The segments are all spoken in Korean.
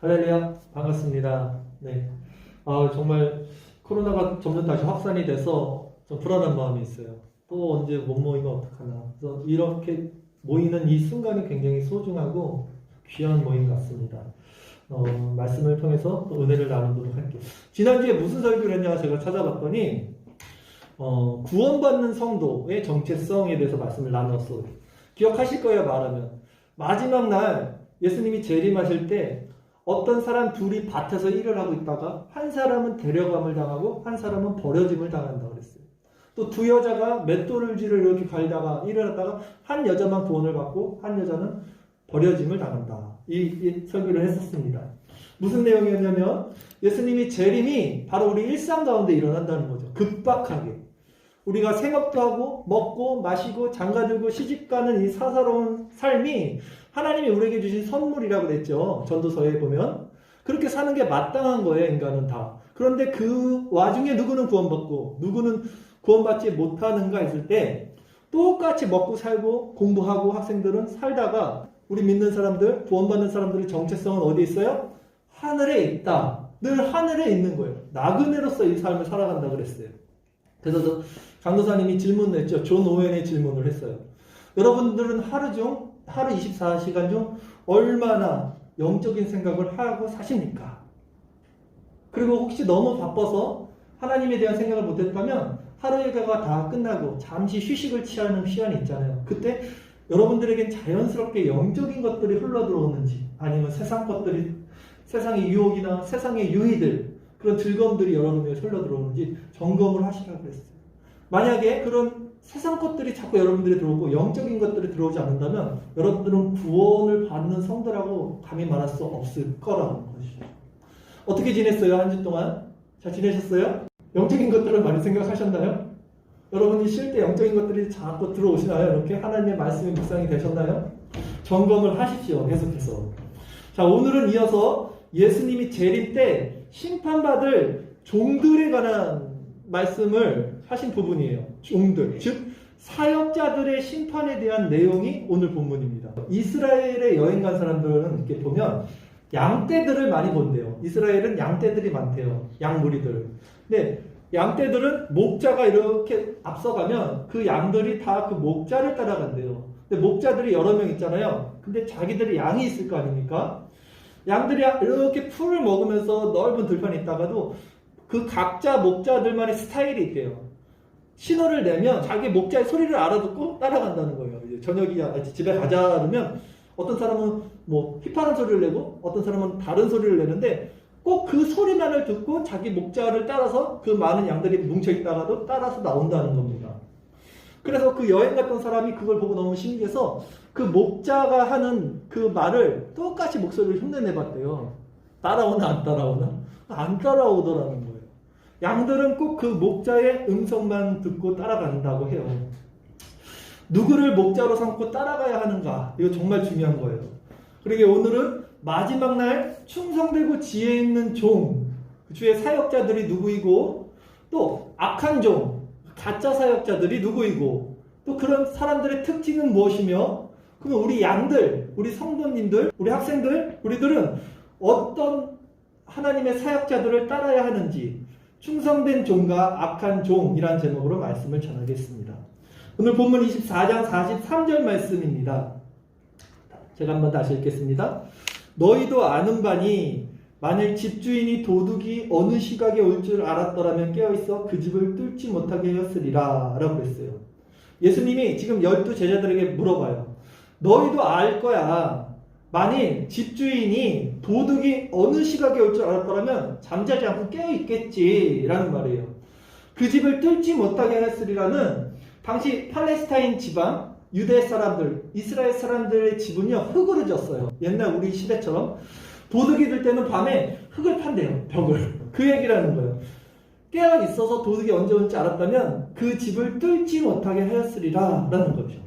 할렐루야, 반갑습니다. 네. 정말 코로나가 점점 다시 확산이 돼서 좀 불안한 마음이 있어요. 또 언제 못 모이면 어떡하나. 그래서 이렇게 모이는 이 순간이 굉장히 소중하고 귀한 모임 같습니다. 말씀을 통해서 또 은혜를 나누도록 할게요. 지난주에 무슨 설교를 했냐 제가 찾아봤더니 구원받는 성도의 정체성에 대해서 말씀을 나눴어요. 기억하실 거예요. 말하면 마지막 날 예수님이 재림하실 때 어떤 사람 둘이 밭에서 일을 하고 있다가 한 사람은 데려감을 당하고 한 사람은 버려짐을 당한다 그랬어요. 또 두 여자가 맷돌질을 이렇게 갈다가 일을 하다가 한 여자만 구원을 받고 한 여자는 버려짐을 당한다. 이 설교를 했었습니다. 무슨 내용이었냐면 예수님이 재림이 바로 우리 일상 가운데 일어난다는 거죠. 급박하게. 우리가 생업도 하고 먹고 마시고 장가들고 시집가는 이 사사로운 삶이 하나님이 우리에게 주신 선물이라고 그랬죠. 전도서에 보면. 그렇게 사는 게 마땅한 거예요. 인간은 다. 그런데 그 와중에 누구는 구원받고 누구는 구원받지 못하는가 했을 때 똑같이 먹고 살고 공부하고 학생들은 살다가 우리 믿는 사람들, 구원받는 사람들의 정체성은 어디에 있어요? 하늘에 있다. 늘 하늘에 있는 거예요. 나그네로서 이 삶을 살아간다 그랬어요. 그래서 강도사님이 질문을 했죠. 존 오웬의 질문을 했어요. 여러분들은 하루 24시간 중 얼마나 영적인 생각을 하고 사십니까? 그리고 혹시 너무 바빠서 하나님에 대한 생각을 못했다면 하루 일과가 다 끝나고 잠시 휴식을 취하는 시간이 있잖아요. 그때 여러분들에겐 자연스럽게 영적인 것들이 흘러들어오는지 아니면 세상 것들이 세상의 유혹이나 세상의 유희들 그런 즐거움들이 여러분에게 흘러들어오는지 점검을 하시라고 했어요. 만약에 그런 세상 것들이 자꾸 여러분들이 들어오고 영적인 것들이 들어오지 않는다면 여러분들은 구원을 받는 성도라고 감히 말할 수 없을 거라는 것이죠. 어떻게 지냈어요? 한 주 동안? 잘 지내셨어요? 영적인 것들을 많이 생각하셨나요? 여러분이 쉴 때 영적인 것들이 자꾸 들어오시나요? 이렇게 하나님의 말씀이 묵상이 되셨나요? 점검을 하십시오. 계속해서. 자, 오늘은 이어서 예수님이 재림 때 심판받을 종들에 관한 말씀을 하신 부분이에요. 종들, 즉 사역자들의 심판에 대한 내용이 오늘 본문입니다. 이스라엘에 여행 간 사람들은 이렇게 보면 양떼들을 많이 본대요. 이스라엘은 양떼들이 많대요. 양무리들. 근데 양떼들은 목자가 이렇게 앞서가면 그 양들이 다 그 목자를 따라간대요. 근데 목자들이 여러 명 있잖아요. 근데 자기들이 양이 있을 거 아닙니까? 양들이 이렇게 풀을 먹으면서 넓은 들판에 있다가도 그 각자 목자들만의 스타일이 있대요. 신호를 내면 자기 목자의 소리를 알아듣고 따라간다는 거예요. 이제 저녁이야 집에 가자 그러면 어떤 사람은 뭐 휘파람 소리를 내고 어떤 사람은 다른 소리를 내는데 꼭 그 소리만을 듣고 자기 목자를 따라서 그 많은 양들이 뭉쳐있다가도 따라서 나온다는 겁니다. 그래서 그 여행 갔던 사람이 그걸 보고 너무 신기해서 그 목자가 하는 그 말을 똑같이 목소리를 흉내내봤대요. 따라오나 안 따라오나? 안 따라오더라는 거예요. 양들은 꼭 그 목자의 음성만 듣고 따라간다고 해요. 누구를 목자로 삼고 따라가야 하는가? 이거 정말 중요한 거예요. 그러게 오늘은 마지막 날 충성되고 지혜 있는 종, 주의 사역자들이 누구이고 또 악한 종, 가짜 사역자들이 누구이고 또 그런 사람들의 특징은 무엇이며 그러면 우리 양들, 우리 성도님들, 우리 학생들, 우리들은 어떤 하나님의 사역자들을 따라야 하는지 충성된 종과 악한 종이란 제목으로 말씀을 전하겠습니다. 오늘 본문 24장 43절 말씀입니다. 제가 한번 다시 읽겠습니다. 너희도 아는 바니 만일 집주인이 도둑이 어느 시각에 올 줄 알았더라면 깨어있어 그 집을 뚫지 못하게 하였으리라 라고 했어요. 예수님이 지금 12 제자들에게 물어봐요. 너희도 알 거야. 만일 집주인이 도둑이 어느 시각에 올 줄 알았더라면 잠자지 않고 깨어있겠지 라는 말이에요. 그 집을 뚫지 못하게 하였으리라는 당시 팔레스타인 지방 유대 사람들, 이스라엘 사람들의 집은요 흙으로 졌어요. 옛날 우리 시대처럼 도둑이 들 때는 밤에 흙을 판대요. 벽을. 그 얘기라는 거예요. 깨어 있어서 도둑이 언제 올지 알았다면 그 집을 뚫지 못하게 하였으리라 라는 거죠.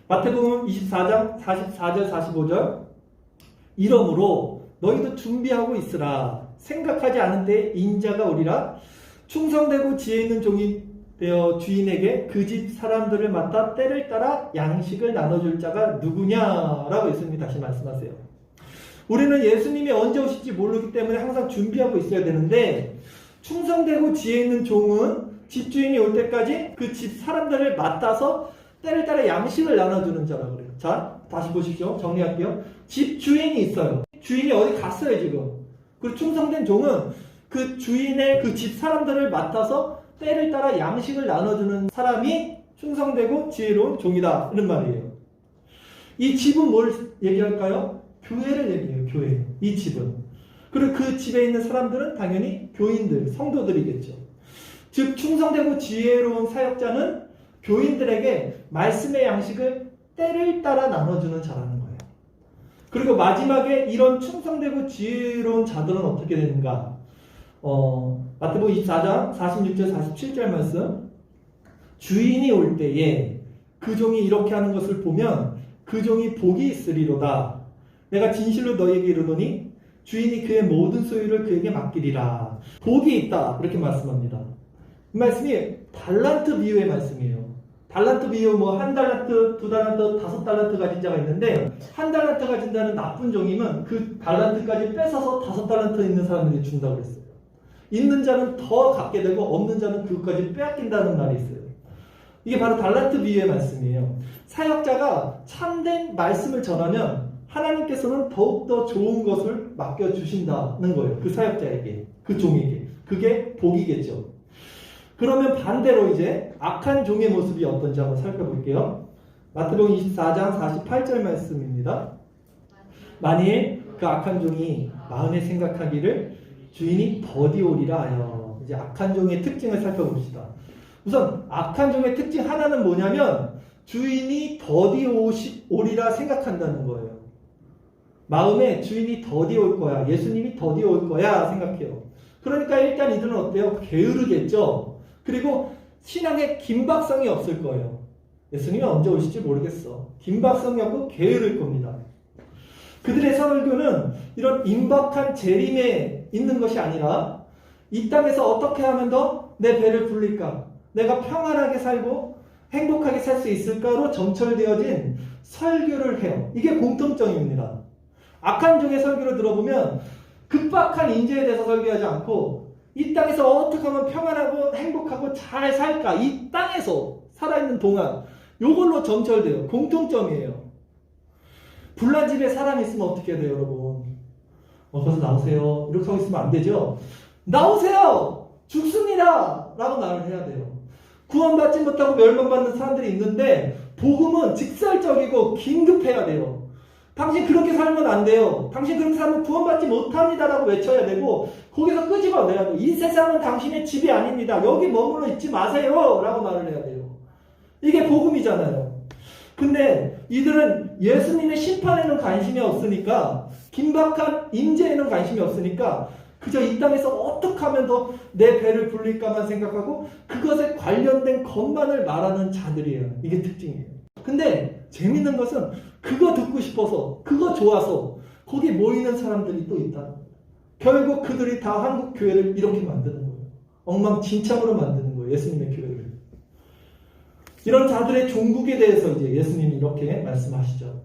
마태복음 24장 44절 45절 이러므로 너희도 준비하고 있으라. 생각하지 않은 때 인자가 오리라. 충성되고 지혜 있는 종이 되어 주인에게 그 집 사람들을 맡아 때를 따라 양식을 나눠줄 자가 누구냐라고 예수님이 다시 말씀하세요. 우리는 예수님이 언제 오실지 모르기 때문에 항상 준비하고 있어야 되는데 충성되고 지혜 있는 종은 집주인이 올 때까지 그 집 사람들을 맡아서 때를 따라 양식을 나눠주는 자라 그래요. 자, 다시 보십시오. 정리할게요. 집주인이 있어요. 주인이 어디 갔어요 지금. 그리고 충성된 종은 그 주인의 그 집 사람들을 맡아서 때를 따라 양식을 나눠주는 사람이 충성되고 지혜로운 종이다 이런 말이에요. 이 집은 뭘 얘기할까요? 교회를 얘기해요. 교회. 이 집은. 그리고 그 집에 있는 사람들은 당연히 교인들, 성도들이겠죠. 즉 충성되고 지혜로운 사역자는 교인들에게 말씀의 양식을 때를 따라 나눠주는 자라는 거예요. 그리고 마지막에 이런 충성되고 지혜로운 자들은 어떻게 되는가? 마태복음 24장 46절 47절 말씀. 주인이 올 때에 그 종이 이렇게 하는 것을 보면 그 종이 복이 있으리로다. 내가 진실로 너에게 이르노니 주인이 그의 모든 소유를 그에게 맡기리라. 복이 있다. 이렇게 말씀합니다. 이 말씀이 달란트 비유의 말씀이에요. 달란트 비유 한 달란트, 두 달란트, 5달란트 가진 자가 있는데 한 달란트 가진 자는 나쁜 종이면 그 달란트까지 뺏어서 5달란트 있는 사람에게 준다고 그랬어요. 있는 자는 더 갖게 되고 없는 자는 그것까지 빼앗긴다는 말이 있어요. 이게 바로 달란트 비유의 말씀이에요. 사역자가 참된 말씀을 전하면 하나님께서는 더욱더 좋은 것을 맡겨주신다는 거예요. 그 사역자에게, 그 종에게. 그게 복이겠죠. 그러면 반대로 이제 악한 종의 모습이 어떤지 한번 살펴볼게요. 마태복음 24장 48절 말씀입니다. 만일 그 악한 종이 마음에 생각하기를 주인이 더디오리라 하여. 이제 악한 종의 특징을 살펴봅시다. 우선 악한 종의 특징 하나는 뭐냐면 주인이 더디오리라 생각한다는 거예요. 마음에 주인이 더디올 거야. 예수님이 더디올 거야 생각해요. 그러니까 일단 이들은 어때요? 게으르겠죠. 그리고 신앙에 긴박성이 없을 거예요. 예수님이 언제 오실지 모르겠어. 긴박성이 없고 게으를 겁니다. 그들의 설교는 이런 임박한 재림에 있는 것이 아니라 이 땅에서 어떻게 하면 더 내 배를 불릴까? 내가 평안하게 살고 행복하게 살 수 있을까로 점철되어진 설교를 해요. 이게 공통점입니다. 악한 종의 설교를 들어보면 급박한 인재에 대해서 설교하지 않고 이 땅에서 어떻게 하면 평안하고 행복하고 잘 살까? 이 땅에서 살아있는 동안 이걸로 점철돼요. 공통점이에요. 불난 집에 사람이 있으면 어떻게 해야 돼요, 여러분? 거기서 나오세요. 이렇게 하고 있으면 안 되죠? 나오세요! 죽습니다! 라고 말을 해야 돼요. 구원받지 못하고 멸망받는 사람들이 있는데 복음은 직설적이고 긴급해야 돼요. 당신 그렇게 살면 안 돼요. 당신 그렇게 살면 구원받지 못합니다 라고 외쳐야 되고 거기서 끄집어내야 돼요. 이 세상은 당신의 집이 아닙니다. 여기 머물러 있지 마세요 라고 말을 해야 돼요. 이게 복음이잖아요. 근데 이들은 예수님의 심판에는 관심이 없으니까 긴박한 임재에는 관심이 없으니까 그저 이 땅에서 어떻게 하면 더 내 배를 불릴까만 생각하고 그것에 관련된 것만을 말하는 자들이에요. 이게 특징이에요. 근데 재밌는 것은 그거 듣고 싶어서 그거 좋아서 거기 모이는 사람들이 또 있다. 결국 그들이 다 한국 교회를 이렇게 만드는 거예요. 엉망진창으로 만드는 거예요. 예수님의 교회를. 이런 자들의 종국에 대해서 이제 예수님이 이렇게 말씀하시죠.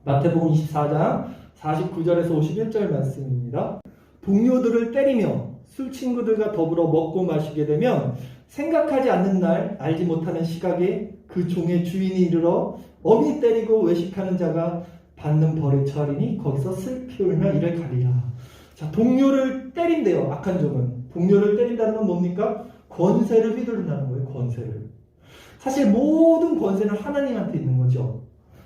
마태복음 24장 49절에서 51절 말씀입니다. 동료들을 때리며 술 친구들과 더불어 먹고 마시게 되면 생각하지 않는 날 알지 못하는 시각에 그 종의 주인이 이르러 어미 때리고 외식하는 자가 받는 벌에 처하리니 거기서 슬피 울며 이를 가리라. 자, 동료를 때린대요. 악한 종은. 동료를 때린다는 건 뭡니까? 권세를 휘두른다는 거예요. 권세를. 사실 모든 권세는 하나님한테 있는 거죠.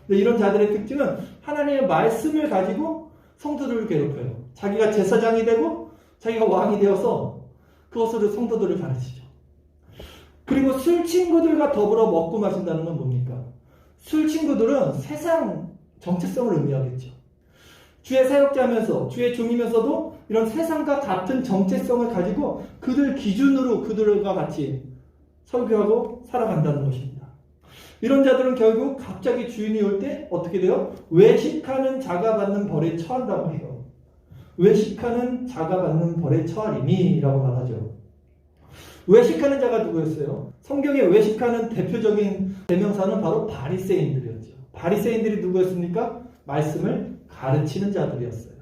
근데 이런 자들의 특징은 하나님의 말씀을 가지고 성도들을 괴롭혀요. 자기가 제사장이 되고 자기가 왕이 되어서 그것으로 성도들을 가르치죠. 그리고 술 친구들과 더불어 먹고 마신다는 건 뭡니까? 술 친구들은 세상 정체성을 의미하겠죠. 주의 사역자면서 주의 종이면서도 이런 세상과 같은 정체성을 가지고 그들 기준으로 그들과 같이 설교하고 살아간다는 것입니다. 이런 자들은 결국 갑자기 주인이 올 때 어떻게 돼요? 외식하는 자가 받는 벌에 처한다고 해요. 외식하는 자가 받는 벌에 처하리니 라고 말하죠. 외식하는 자가 누구였어요? 성경에 외식하는 대표적인 대명사는 바로 바리새인들이었죠. 바리새인들이 누구였습니까? 말씀을 가르치는 자들이었어요.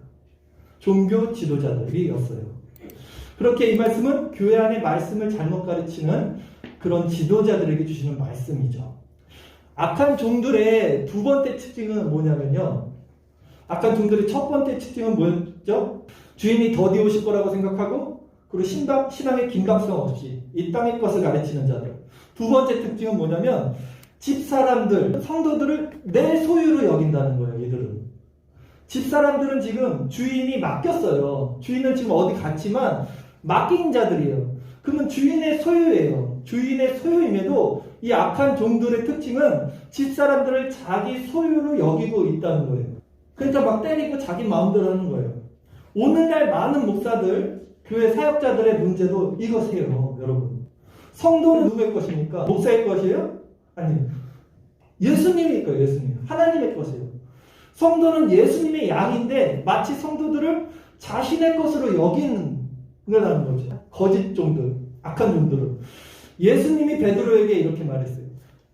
종교 지도자들이었어요. 그렇게 이 말씀은 교회 안의 말씀을 잘못 가르치는 그런 지도자들에게 주시는 말씀이죠. 악한 종들의 두 번째 특징은 뭐냐면요. 악한 종들의 첫 번째 특징은 뭐였죠? 주인이 더디 오실 거라고 생각하고 그리고 신앙의 긴박성 없이 이 땅의 것을 가르치는 자들. 두 번째 특징은 뭐냐면 집사람들, 성도들을 내 소유로 여긴다는 거예요. 얘들은. 집사람들은 지금 주인이 맡겼어요. 주인은 지금 어디 갔지만 맡긴 자들이에요. 그러면 주인의 소유예요. 주인의 소유임에도 이 악한 종들의 특징은 집사람들을 자기 소유로 여기고 있다는 거예요. 그러니까 막 때리고 자기 마음대로 하는 거예요. 오늘날 많은 목사들, 교회 사역자들의 문제도 이것이에요, 여러분. 성도는 누구의 것입니까? 목사의 것이에요? 아니요. 예수님의 거예요, 예수님. 하나님의 것이에요. 성도는 예수님의 양인데 마치 성도들을 자신의 것으로 여기는 거죠. 거짓 종들, 악한 종들은. 예수님이 베드로에게 이렇게 말했어요.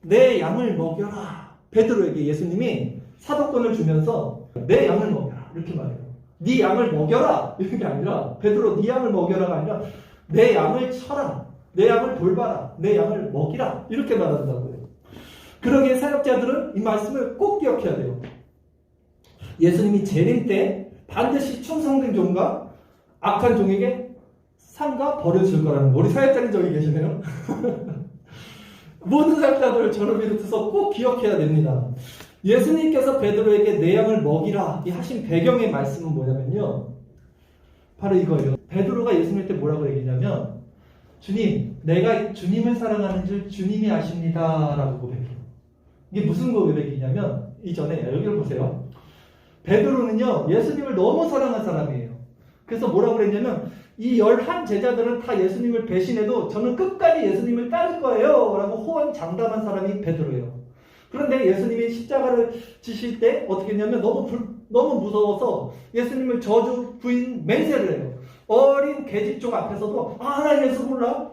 내 양을 먹여라. 베드로에게 예수님이 사도권을 주면서 내 양을 먹여라. 이렇게 말해요. 네 양을 먹여라. 이런 게 아니라 베드로 네 양을 먹여라가 아니라 내 양을 쳐라. 내 양을 돌봐라. 내 양을 먹이라. 이렇게 말한다고요. 그러기에 사역자들은 이 말씀을 꼭 기억해야 돼요. 예수님이 재림 때 반드시 충성된 종과 악한 종에게 상과 벌을 줄 거라는 거. 우리 사역자님 저기 계시네요. 모든 사역자들을 저를 비롯해서 꼭 기억해야 됩니다. 예수님께서 베드로에게 내 양을 먹이라 이 하신 배경의 말씀은 뭐냐면요. 바로 이거예요. 베드로가 예수님한테 뭐라고 얘기냐면 주님, 내가 주님을 사랑하는 줄 주님이 아십니다. 라고 고백해요. 이게 무슨 고백이냐면 이전에 여기를 보세요. 베드로는요. 예수님을 너무 사랑한 사람이에요. 그래서 뭐라고 그랬냐면 이 11 제자들은 다 예수님을 배신해도 저는 끝까지 예수님을 따를 거예요. 라고 호언장담한 사람이 베드로예요. 그런데 예수님이 십자가를 지실 때 어떻게 했냐면 너무 무서워서 예수님을 저주 부인 맹세를 해요. 어린 계집종 앞에서도 나 예수 몰라?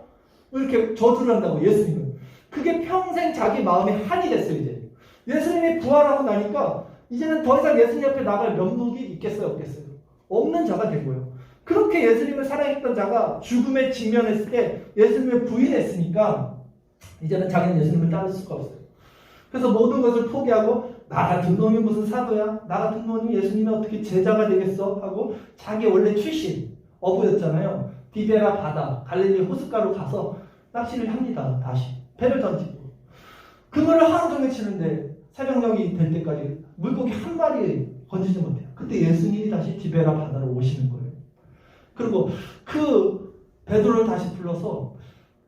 이렇게 저주를 한다고 예수님은. 그게 평생 자기 마음에 한이 됐어요. 이제 예수님이 부활하고 나니까 이제는 더 이상 예수님 앞에 나갈 면목이 있겠어요? 없겠어요? 없는 자가 된 거예요. 그렇게 예수님을 사랑했던 자가 죽음에 직면했을 때 예수님을 부인했으니까 이제는 자기는 예수님을 따를 수가 없어요. 그래서 모든 것을 포기하고 나 같은 놈이 무슨 사도야? 나 같은 놈이 예수님이 어떻게 제자가 되겠어? 하고 자기 원래 출신 어부였잖아요. 디베라 바다 갈릴리 호숫가로 가서 낚시를 합니다. 다시 배를 던지고 그물을 하루 종일 치는데 새벽녘이 될 때까지 물고기 한 마리 건지지 못해요. 그때 예수님이 다시 디베라 바다로 오시는 거예요. 그리고 그 베드로를 다시 불러서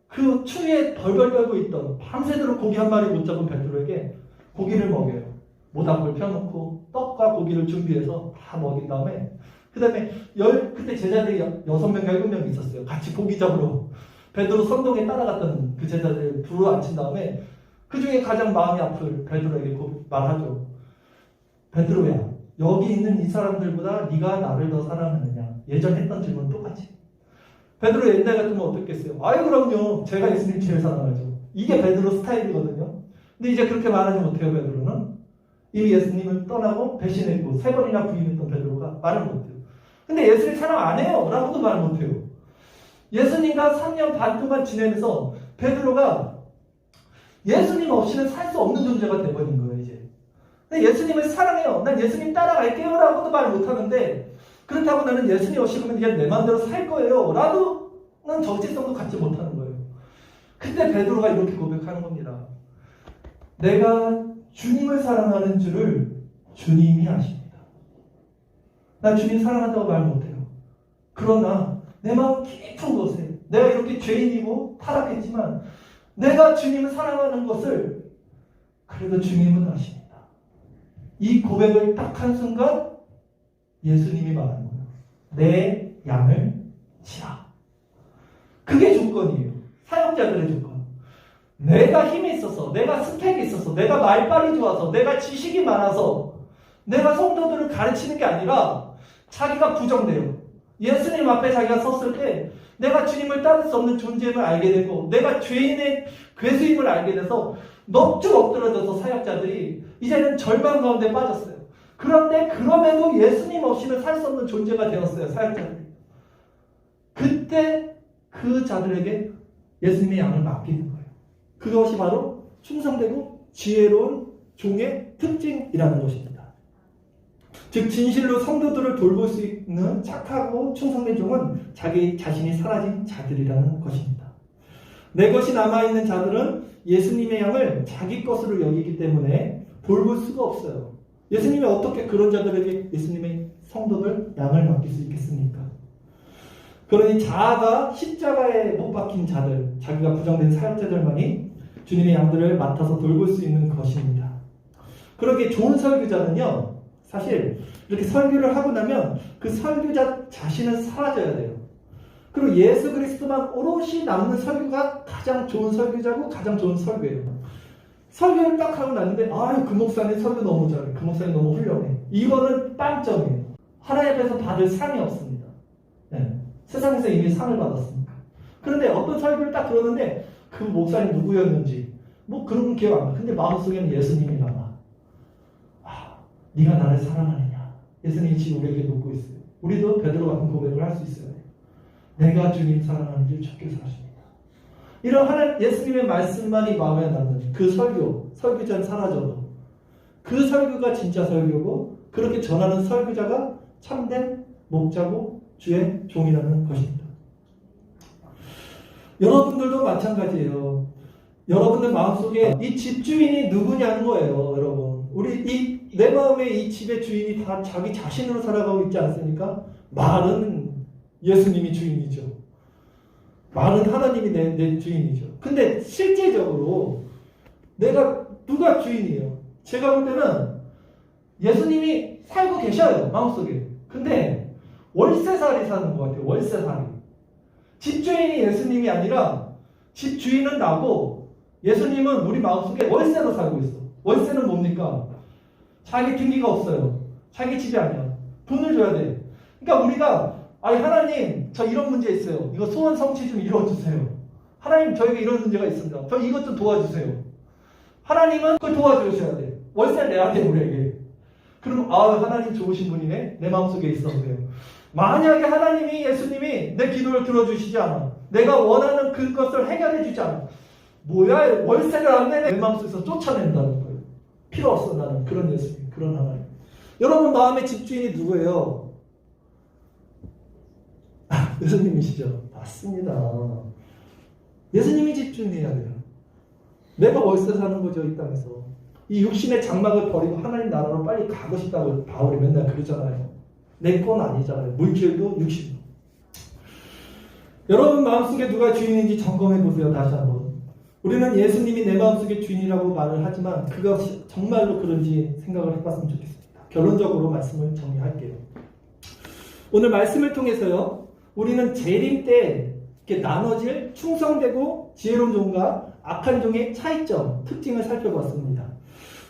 그 추위에 벌벌 떨고 있던 밤새도록 고기 한 마리 못 잡은 베드로에게 고기를 먹여요. 모닥불 펴놓고 떡과 고기를 준비해서 다 먹인 다음에 그 다음에 그때 제자들이 6명, 7명 있었어요. 같이 고기 잡으러 베드로 선동에 따라갔던 그 제자들 두루 앉힌 다음에 그 중에 가장 마음이 아플 베드로에게 말하죠. 베드로야, 여기 있는 이 사람들보다 네가 나를 더 사랑하느냐? 예전 했던 질문 똑같이. 베드로 옛날 같으면 어떻겠어요? 아이 그럼요. 제가 예수님 제일 사랑하죠. 이게 베드로 스타일이거든요. 근데 이제 그렇게 말하지 못해요. 베드로는. 이미 예수님을 떠나고 배신했고 3번이나 부인했던 베드로가 말을 못해요. 근데 예수님 사랑 안 해요. 라고도 말 못해요. 예수님과 3년 반 동안 지내면서 베드로가 예수님 없이는 살 수 없는 존재가 돼버린 거예요. 이제. 근데 예수님을 사랑해요. 난 예수님 따라갈게요. 라고도 말 못하는데 그렇다고 나는 예수님 없이 그러면 그냥 내 마음대로 살 거예요. 라고는 적지성도 갖지 못하는 거예요. 그때 베드로가 이렇게 고백하는 겁니다. 내가 주님을 사랑하는 줄을 주님이 아십니다. 나 주님 사랑한다고 말 못해요. 그러나 내 마음 깊은 곳에 내가 이렇게 죄인이고 타락했지만 내가 주님을 사랑하는 것을 그래도 주님은 아십니다. 이 고백을 딱 한 순간 예수님이 말하는 거예요. 내 양을 치라. 그게 조건이에요. 사역자들의 조건. 내가 힘이 있어서, 내가 스펙이 있어서, 내가 말빨이 좋아서, 내가 지식이 많아서 내가 성도들을 가르치는 게 아니라 자기가 부정돼요. 예수님 앞에 자기가 섰을 때 내가 주님을 따를 수 없는 존재임을 알게 되고 내가 죄인의 괴수임을 알게 돼서 넋쭉 엎드러져서 사역자들이 이제는 절망 가운데 빠졌어요. 그런데 그럼에도 예수님 없이는 살 수 없는 존재가 되었어요. 사역자들이. 그때 그 자들에게 예수님의 양을 맡기는 거예요. 그것이 바로 충성되고 지혜로운 종의 특징이라는 것입니다. 즉 진실로 성도들을 돌볼 수 있는 착하고 충성된 종은 자기 자신이 사라진 자들이라는 것입니다. 내 것이 남아있는 자들은 예수님의 양을 자기 것으로 여기기 때문에 돌볼 수가 없어요. 예수님이 어떻게 그런 자들에게 예수님의 성도들 양을 맡길 수 있겠습니까? 그러니 자아가 십자가에 못 박힌 자들, 자기가 부정된 사역자들만이 주님의 양들을 맡아서 돌볼 수 있는 것입니다. 그러기에 좋은 설교자는요, 사실 이렇게 설교를 하고 나면 그 설교자 자신은 사라져야 돼요. 그리고 예수 그리스도만 오롯이 남는 설교가 가장 좋은 설교자고 가장 좋은 설교예요. 설교를 딱 하고 났는데 아유 그 목사님 설교 너무 잘해, 그 목사님 너무 훌륭해, 이거는 빵점이에요. 하나님 앞에서 받을 상이 없습니다. 네. 세상에서 이미 상을 받았습니다. 그런데 어떤 설교를 딱 들었는데 그 목사님 누구였는지 뭐 그런 건 기억 안 나. 근데 마음속에는 예수님이 남아. 아, 네가 나를 사랑하느냐, 예수님이 지금 우리에게 묻고 있어요. 우리도 베드로 같은 고백을 할 수 있어요. 내가 주님 사랑하는 줄 주께서 아십니다. 이런 하나님 예수님의 말씀만이 마음에 남는 그 설교자는 사라져도 그 설교가 진짜 설교고 그렇게 전하는 설교자가 참된 목자고 주의 종이라는 것입니다. 여러분들도 마찬가지예요. 여러분들 마음속에 이 집주인이 누구냐는 거예요. 여러분, 우리 내 마음에 이 집의 주인이 다 자기 자신으로 살아가고 있지 않습니까? 말은 예수님이 주인이죠. 말은 하나님이 내 주인이죠. 근데 실제적으로 누가 주인이에요? 제가 볼 때는 예수님이 살고 계셔요, 마음속에. 근데 월세살이 사는 것 같아요. 월세살이. 집주인이 예수님이 아니라 집주인은 나고 예수님은 우리 마음속에 월세로 살고 있어. 월세는 뭡니까? 자기 등기가 없어요. 자기 집이 아니야. 돈을 줘야 돼. 그러니까 우리가 하나님 저 이런 문제 있어요. 이거 소원 성취 좀 이루어주세요. 하나님 저에게 이런 문제가 있습니다. 저 이것 좀 도와주세요. 하나님은 그걸 도와주셔야 돼. 월세를 내야 돼 우리에게. 그럼 하나님 좋으신 분이네. 내 마음속에 있었어요. 만약에 하나님이 예수님이 내 기도를 들어주시지 않아, 내가 원하는 그것을 해결해 주지 않아, 뭐야 월세를 안 내내 내 마음속에서 쫓아낸다는 거예요. 필요 없어 나는 그런 예수님, 그런 하나님. 여러분 마음의 집주인이 누구예요? 예수님이시죠. 맞습니다. 예수님이 집주인이어야 돼요. 내가 월세 사는 거죠, 이 땅에서. 이 육신의 장막을 버리고 하나님 나라로 빨리 가고 싶다고 바울이 맨날 그러잖아요. 내 건 아니잖아요. 물질도 육신도. 여러분 마음속에 누가 주인인지 점검해 보세요. 다시 한번. 우리는 예수님이 내 마음속에 주인이라고 말을 하지만 그것이 정말로 그런지 생각을 해봤으면 좋겠습니다. 결론적으로 말씀을 정리할게요. 오늘 말씀을 통해서요, 우리는 재림 때 이렇게 나눠질 충성되고 지혜로운 종과 악한 종의 차이점, 특징을 살펴봤습니다.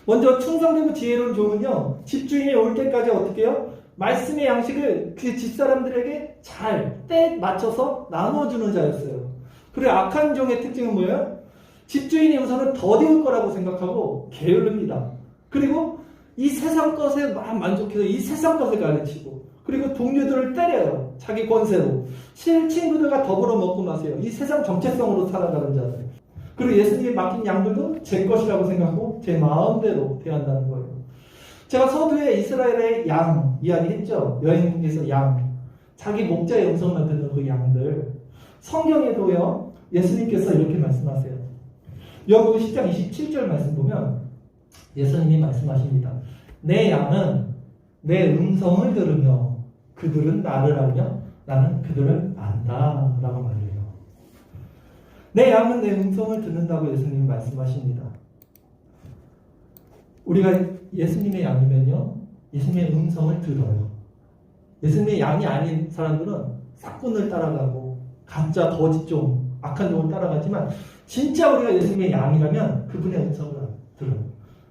먼저 충성되고 지혜로운 종은요, 집주인이 올 때까지 어떻게 해요? 말씀의 양식을 그 집사람들에게 잘 때 맞춰서 나눠주는 자였어요. 그리고 악한 종의 특징은 뭐예요? 집주인이 우선은 더디 올 거라고 생각하고 게으릅니다. 그리고 이 세상 것에 만족해서 이 세상 것을 가르치고, 그리고 동료들을 때려요. 자기 권세로. 친구들과 더불어 먹고 마세요. 이 세상 정체성으로 살아가는 자들. 그리고 예수님이 맡긴 양들도 제 것이라고 생각하고 제 마음대로 대한다는 거예요. 제가 서두에 이스라엘의 양 이야기했죠. 여행에서 양. 자기 목자의 음성만 듣는 그 양들. 성경에도요, 예수님께서 이렇게 말씀하세요. 요한복음 10장 27절 말씀 보면 예수님이 말씀하십니다. 내 양은 내 음성을 들으며 그들은 나를 알며 나는 그들을 안다 라고 말해요. 내 양은 내 음성을 듣는다고 예수님이 말씀하십니다. 우리가 예수님의 양이면요, 예수님의 음성을 들어요. 예수님의 양이 아닌 사람들은 사꾼을 따라가고 가짜 거짓 종, 악한 종을 따라가지만 진짜 우리가 예수님의 양이라면 그분의 음성을 들어요.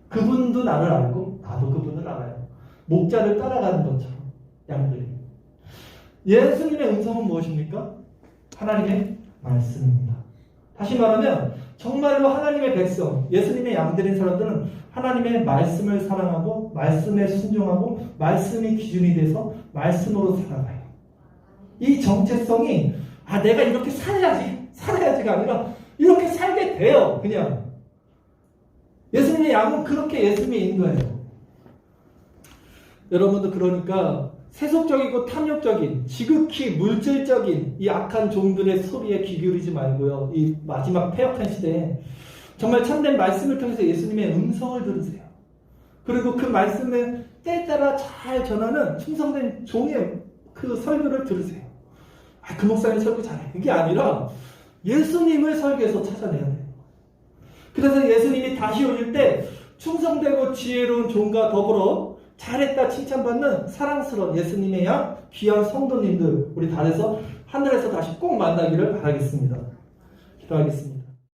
그분도 나를 알고 나도 그분을 알아요. 목자를 따라가는 것처럼 양들이. 예수님의 음성은 무엇입니까? 하나님의 말씀입니다. 다시 말하면 정말로 하나님의 백성, 예수님의 양들인 사람들은 하나님의 말씀을 사랑하고 말씀에 순종하고 말씀이 기준이 돼서 말씀으로 살아가요. 이 정체성이 내가 이렇게 살아야지가 아니라 이렇게 살게 돼요. 그냥 예수님의 양은 그렇게 예수님이 인도해요. 여러분도 그러니까 세속적이고 탐욕적인 지극히 물질적인 이 악한 종들의 소리에 귀 기울이지 말고요. 이 마지막 패역한 시대에 정말 참된 말씀을 통해서 예수님의 음성을 들으세요. 그리고 그 말씀을 때에 따라 잘 전하는 충성된 종의 그 설교를 들으세요. 그 목사님 설교 잘해. 이게 아니라 예수님을 설교해서 찾아내야 돼요. 그래서 예수님이 다시 오실 때 충성되고 지혜로운 종과 더불어 잘했다 칭찬받는 사랑스러운 예수님의 양 귀한 성도님들 우리 다 돼서 하늘에서 다시 꼭 만나기를 바라겠습니다. 기도하겠습니다.